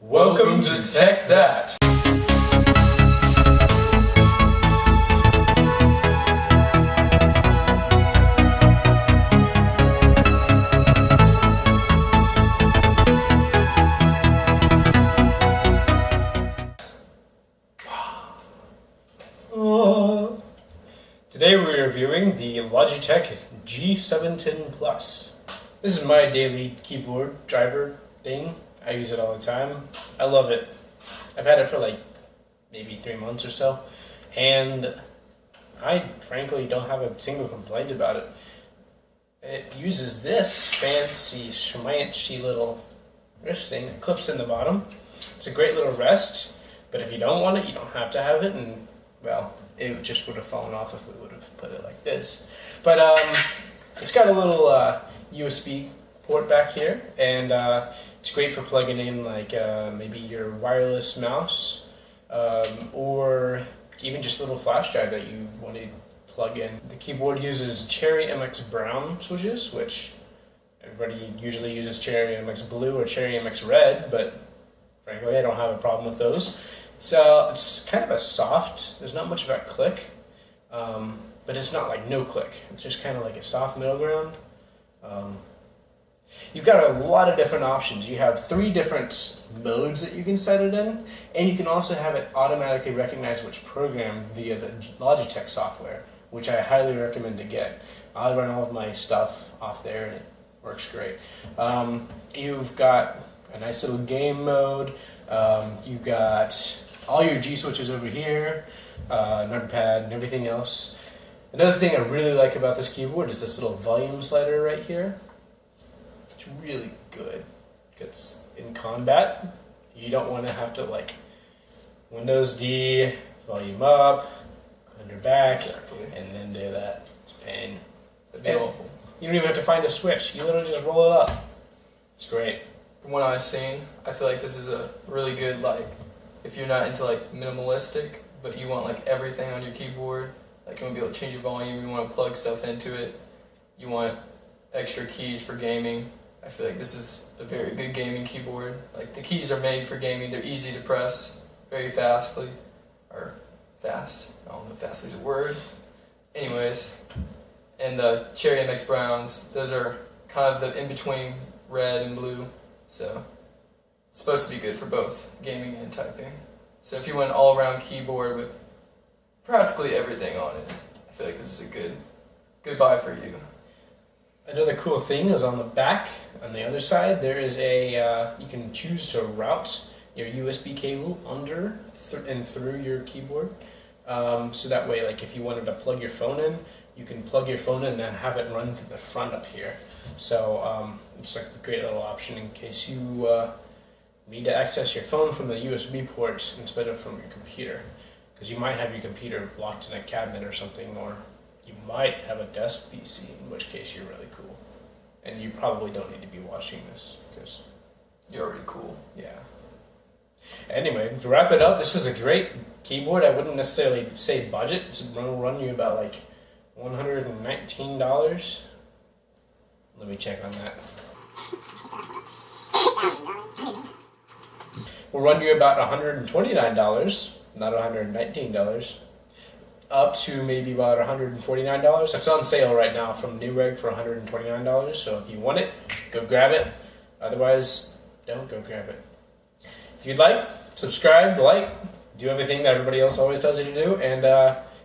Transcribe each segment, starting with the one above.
Welcome to Tech That! Today we're reviewing the Logitech G710 Plus. This is my daily keyboard driver thing. I use it all the time. I love it. I've had it for like maybe 3 months or so, and I frankly don't have a single complaint about it. It uses this fancy schmancy little wrist thing that clips in the bottom. It's a great little rest, but if you don't want it, you don't have to have it, and well, it just would have fallen off if we would have put it like this. But it's got a little USB port back here, and it's great for plugging in like maybe your wireless mouse or even just a little flash drive that you want to plug in. The keyboard uses Cherry MX Brown switches, which everybody usually uses Cherry MX Blue or Cherry MX Red, but frankly I don't have a problem with those. It's kind of a soft, there's not much of a click, but it's not like no click. It's just kind of like a soft middle ground. You've got a lot of different options. You have 3 different modes that you can set it in, and you can also have it automatically recognize which program via the Logitech software, which I highly recommend to get. I run all of my stuff off there, and it works great. You've got a nice little game mode. You've got all your G switches over here, number pad, and everything else. Another thing I really like about this keyboard is this little volume slider right here. It's really good because in combat, you don't want to have to like Windows D, volume up, on your back, and then do that. It's a pain. That'd be awful. You don't even have to find a switch. You literally just roll it up. It's great. From what I've seen, I feel like this is a really good, like, if you're not into like minimalistic, but you want like everything on your keyboard, like you want to be able to change your volume, you want to plug stuff into it, you want extra keys for gaming. I feel like this is a very good gaming keyboard. Like the keys are made for gaming, they're easy to press, very fastly, or fast, I don't know if fastly is a word. Anyways, and the Cherry MX Browns, those are kind of the in-between red and blue. So it's supposed to be good for both gaming and typing. So if you want an all-around keyboard with practically everything on it, I feel like this is a good buy for you. Another cool thing is on the back, on the other side, there is a, you can choose to route your USB cable under and through your keyboard. So that way, like if you wanted to plug your phone in, you can plug your phone in and then have it run through the front up here. So it's like a great little option in case you need to access your phone from the USB ports instead of from your computer. Because you might have your computer locked in a cabinet or something, or you might have a desk PC, in which case you're really cool. And you probably don't need to be watching this, because you're already cool. Yeah. Anyway, to wrap it up, this is a great keyboard. I wouldn't necessarily say budget. It's going to run you about like $119. Let me check on that. We'll run you about $129, not $119, up to maybe about $149. It's on sale right now from Newegg for $129, so if you want it, go grab it. Otherwise, don't go grab it. If you'd like, subscribe, like, do everything that everybody else always tells you to do, and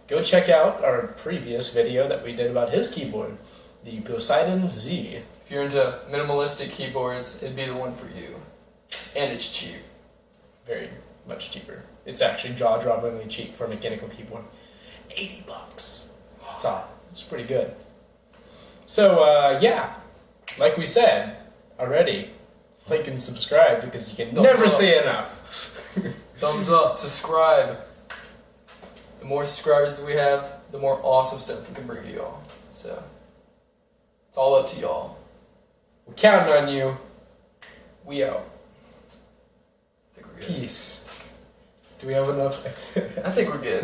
go check out our previous video that we did about his keyboard, the Poseidon Z. If you're into minimalistic keyboards, it'd be the one for you. And it's cheap. Very much cheaper. It's actually jaw-droppingly cheap for a mechanical keyboard. $80. It's pretty good. So, yeah, like we said already, like and subscribe because you can never say enough. Thumbs up, subscribe. The more subscribers that we have, the more awesome stuff we can bring to y'all. So, it's all up to y'all. We're counting on you. We out. Peace. Do we have enough? I think we're good.